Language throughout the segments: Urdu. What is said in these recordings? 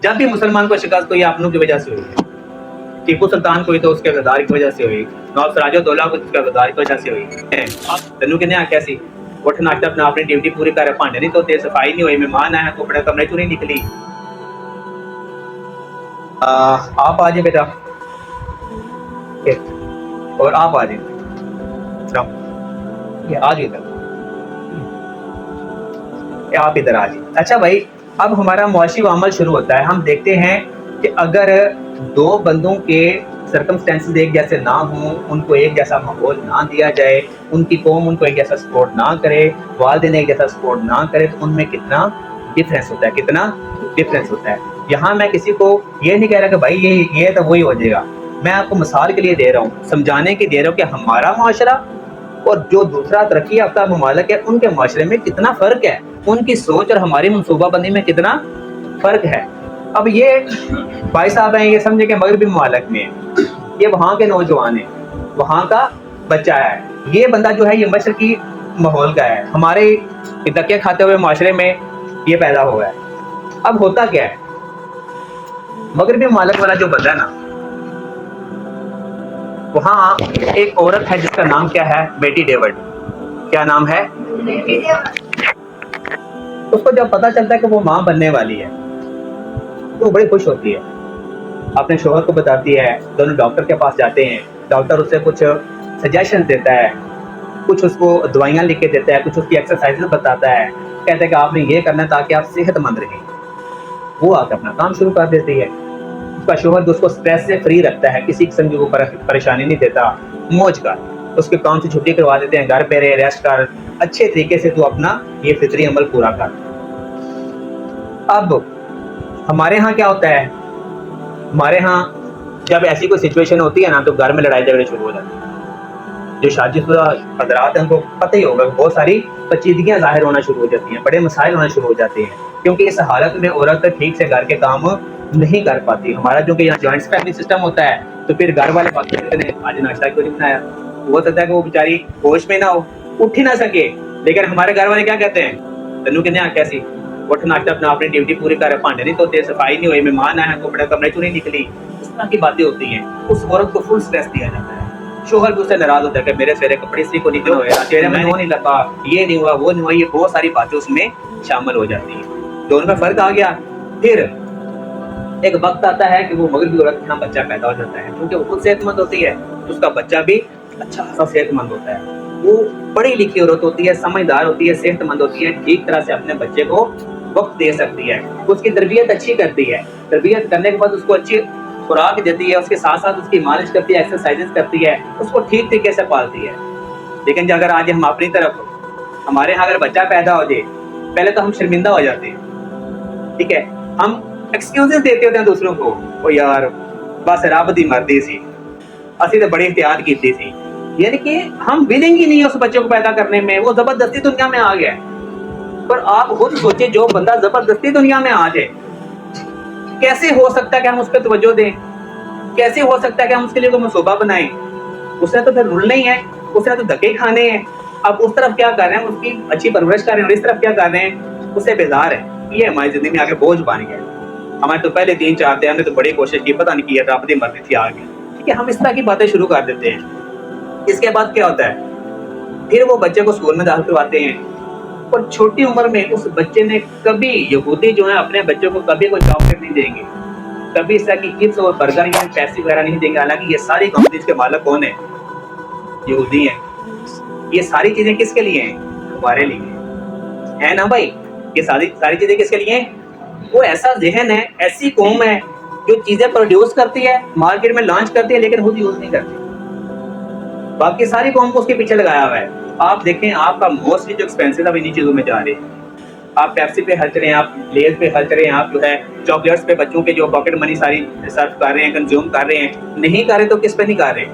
جب بھی مسلمان کو شکست ہوئی اپنوں کی وجہ سے ہوئی ہے. ٹیپو سلطان کو تو اس کے اقتدار کی وجہ سے ہوئی, نواب سراج الدولہ کو اس کے اقتدار کی وجہ سے ہوئی. تینوں کہنے آ کیسی اٹھ ناشتہ اپنا اپنی ڈیوٹی پوری کر رہے, بھانڈے نہیں دھوتے, صفائی نہیں ہوئی, مہمان آیا کپڑے کمرے چوں نہیں نکلی. آپ آ جائیں بیٹا, اور آپ آ جائیں, آ جائیں آپ ادھر آ جائیں. اچھا بھائی, اب ہمارا معاشی عمل شروع ہوتا ہے. ہم دیکھتے ہیں کہ اگر دو بندوں کے سرکمسٹینسز ایک جیسے نہ ہوں, ان کو ایک جیسا ماحول نہ دیا جائے, ان کی قوم ان کو ایک جیسا سپورٹ نہ کرے, والدین ایک جیسا سپورٹ نہ کرے, تو ان میں کتنا ڈفرینس ہوتا ہے, کتنا ڈفرینس ہوتا ہے. یہاں میں کسی کو یہ نہیں کہہ رہا کہ بھائی یہ تو وہی ہو جائے گا. میں آپ کو مثال کے لیے دے رہا ہوں, سمجھانے کے دے رہا ہوں کہ ہمارا معاشرہ اور جو دوسرا ترقی یافتہ ممالک ہے ان کے معاشرے میں کتنا فرق ہے, ان کی سوچ اور ہماری منصوبہ بندی میں کتنا فرق ہے. اب یہ بھائی صاحب ہیں, یہ سمجھے کہ مغربی ممالک میں یہ وہاں کے نوجوان ہیں, وہاں کا بچہ ہے, یہ بندہ جو ہے یہ مشرقی ماحول کا ہے, ہمارے دھکے کھاتے ہوئے معاشرے میں یہ پیدا ہوا ہے. اب ہوتا کیا ہے, مغربی ممالک والا جو بندہ ہے نا, وہاں ایک عورت ہے جس کا نام کیا ہے, بیٹی ڈیوڈ. کیا نام ہے؟ اس کو جب پتا چلتا ہے کہ وہ ماں بننے والی ہے تو وہ بڑی خوش ہوتی ہے, اپنے شوہر کو بتاتی ہے, دونوں ڈاکٹر کے پاس جاتے ہیں, ڈاکٹر اسے کچھ سجیشن دیتا ہے, کچھ اس کو دوائیاں لکھ کے دیتا ہے, کچھ اس کی ایکسرسائز بتاتا ہے, کہتے ہیں کہ آپ نے یہ کرنا ہے تاکہ آپ صحت مند رہیں. وہ آ کے اپنا کام شروع کر دیتی ہے. اس کا شوہر اس کو اسٹریس سے فری رکھتا ہے, کسی قسم کی وہ پریشانی نہیں دیتا, موج کا اس کے کام سے چھٹی کروا دیتے ہیں, گھر پہ رہے, ریسٹ کر, اچھے طریقے سے تو اپنا یہ فطری عمل پورا کر. اب ہمارے ہاں کیا ہوتا ہے, ہمارے ہاں جب ایسی کوئی سچویشن ہوتی ہے نا تو گھر میں لڑائی جھگڑے شروع ہو جاتے ہیں. جو شادی شدہ حضرات ہیں ان کو پتہ ہی ہوگا, بہت ساری پیچیدگیاں ظاہر ہونا شروع ہو جاتی ہیں, بڑے مسائل ہونا شروع ہو جاتے ہیں, کیونکہ اس حالت میں عورت ٹھیک سے گھر کے کام نہیں کر پاتی. ہمارا چونکہ یہاں جوائنٹ فیملی سسٹم ہوتا ہے تو پھر گھر والے بات کرتے ہیں آج ناشتہ کیوں نہیں بنایا. ہو سکتا ہے کہ وہ بیچاری ہوش میں نہ ہو, اٹھ ہی نہ سکے, لیکن ہمارے گھر والے کیا کہتے ہیں, تینوں کہنے آ کیسی اٹھ ناشتہ اپنا اپنی ڈیوٹی پوری کر رہے, بھانڈے نہیں دھوتے, صفائی نہیں ہوئی, مہمان آیا کپڑے کمرے چوں نہیں نکلی. اس طرح کی باتیں ہوتی ہیں. اس عورت کو فل اسٹریس دیا جاتا ہے, شوہر بھی اس سے ناراض ہوتا ہے کہ میرے سیرے کپڑے اسی کو نہیں دھوئے, چہرے میں نہیں لگا, یہ نہیں ہوا, وہ نہیں ہوا. یہ بہت ساری باتیں اس میں شامل ہو جاتی ہیں. دونوں میں فرق آ گیا. پھر ایک وقت آتا ہے کہ وہ مغربی عورت کے یہاں بچہ پیدا ہو جاتا ہے, کیونکہ وہ خود صحت مند ہوتی ہے, اس کا بچہ بھی اچھا خاصا صحت مند ہوتا ہے. وہ پڑھی لکھی عورت ہوتی ہے, سمجھدار ہوتی ہے, صحت مند ہوتی ہے, ٹھیک طرح سے اپنے بچے کو وقت دے سکتی ہے, اس کی تربیت اچھی کرتی ہے, تربیت کرنے کے بعد اس کو اچھی خوراک دیتی ہے, اس کے ساتھ ساتھ اس کی مالش کرتی ہے, ایکسرسائز کرتی ہے, اس کو ٹھیک طریقے سے پالتی ہے. لیکن اگر آج ہم اپنی طرف, ہمارے یہاں اگر بچہ پیدا ہو جائے, پہلے تو ہم شرمندہ ہو جاتے ہیں, ٹھیک ہے, ہم ایکسکیوزز دیتے ہوتے ہیں دوسروں کو, وہ یار بس رب دی مرضی سی, اسی تو بڑی احتیاط کی تھی. یعنی کہ ہم ولنگ ہی نہیں ہے اس بچے کو پیدا کرنے میں, وہ زبردستی دنیا میں آ گیا. پر آپ خود سوچیں, جو بندہ زبردستی دنیا میں آ جائے, کیسے ہو سکتا ہے کہ ہم اس پہ توجہ دیں, کیسے ہو سکتا ہے کہ ہم اس کے لیے کوئی منصوبہ بنائیں. اس نے تو پھر رلنا ہی ہے, اس نے تو دھکے کھانے ہیں. اب اس طرف کیا کر رہے ہیں, اس کی اچھی پرورش کر رہے ہیں, اور اس طرف کیا کر رہے ہیں, اس سے بیزار ہے. یہ ہماری زندگی میں آگے بوجھ بن گیا. ہمارے تو پہلے 3-4 تھے, ہم نے تو بڑی کوشش کی, پتہ نہیں کی رب دی مرضی تھی آگے, ٹھیک ہے, ہم اس طرح کی باتیں شروع کر دیتے ہیں. اس کے بعد کیا ہوتا ہے, پھر وہ بچے کو اسکول میں داخل کرواتے ہیں, اور چھوٹی عمر میں اس بچے نے کبھی, یہودی جو ہے اپنے بچوں کو کبھی کوئی چاکلیٹ نہیں دیں گے, کبھی اس طرح کی چپس اور برگر یا پیپسی وغیرہ نہیں دیں گے. حالانکہ یہ ساری کمپنیز کے مالک کون ہیں, یہودی ہیں. یہ ساری چیزیں کس کے لیے ہیں, ہمارے لیے ہے نا بھائی. یہ ساری چیزیں کس کے لیے ہیں, وہ ایسا ذہن ہے, ایسی قوم ہے جو چیزیں پروڈیوس کرتی ہے, مارکیٹ میں لانچ کرتی ہے, لیکن خود یوز نہیں کرتی. باقی ساری قوم کو اس کے پیچھے لگایا ہوا ہے. آپ دیکھیں, آپ کا موسٹلی جو ایکسپینسز اب انہیں چیزوں میں جا رہے ہیں. آپ پیپسی پہ خرچ رہے ہیں, آپ لیز پہ خرچ رہے ہیں, آپ جو ہے چاکلیٹس پہ بچوں کے جو پاکٹ منی ساری سرف کر رہے ہیں, کنزیوم کر رہے ہیں. نہیں کر رہے تو کس پہ نہیں کر رہے,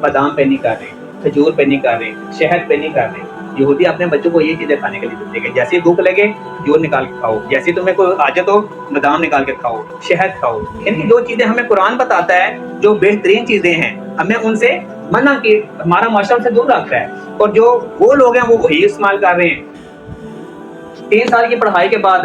بادام پہ نہیں کر رہے, کھجور پہ نہیں کر رہے, شہد پہ نہیں کر رہے. یہودی اپنے بچوں کو یہ چیزیں کھانے کے لیے دیتے ہیں, جیسی بھوک لگے کھجور نکال کے کھاؤ, جیسی تمہیں کوئی حاجت ہو بادام نکال کے کھاؤ, شہد کھاؤ. یعنی جو چیزیں ہمیں قرآن بتاتا ہے جو بہترین چیزیں ہیں, ہمیں ان سے منع کی, ہمارا معاشرہ سے دور رکھتا ہے. اور جو وہ لوگ ہیں وہ وہی استعمال کر رہے ہیں. 3 سال کی پڑھائی کے بعد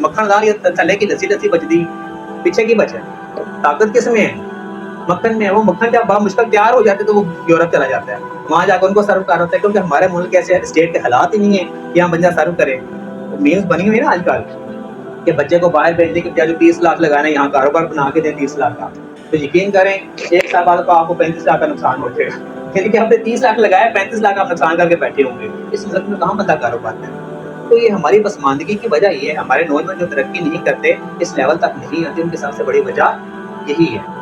مکھن دار یا تھلے کی لسی لسی بچتی پیچھے کی بچے طاقت کس میں ہے مکھن میں وہ مکھن جب بہت مشکل تیار ہو جاتے تو وہ یورپ چلا جاتا ہے وہاں جا کے ان کو سرو کر ہوتا ہے کیونکہ ہمارے ملک ایسے اسٹیٹ کے حالات ہی نہیں ہیں کہ ہم بندہ سرو کریں مینس بنی ہوئی نا آج کل کہ بچے کو باہر بھیجنے کے بجائے جو 30 لاکھ لگانا ہے یہاں کاروبار بنا کے دیں 30 لاکھ کا تو یقین کریں ایک سال بعد کو آپ کو 35 لاکھ کا نقصان ہو جائے گا یعنی کہ آپ نے 30 لاکھ لگایا 35 لاکھ آپ نقصان کر کے بیٹھے ہوں گے اس ملک میں کہاں بندہ کاروبار ہے تو یہ ہماری پسماندگی کی وجہ یہ ہے ہمارے نوجوان جو ترقی نہیں کرتے اس لیول تک نہیں آتے ان کی سب سے بڑی وجہ یہی ہے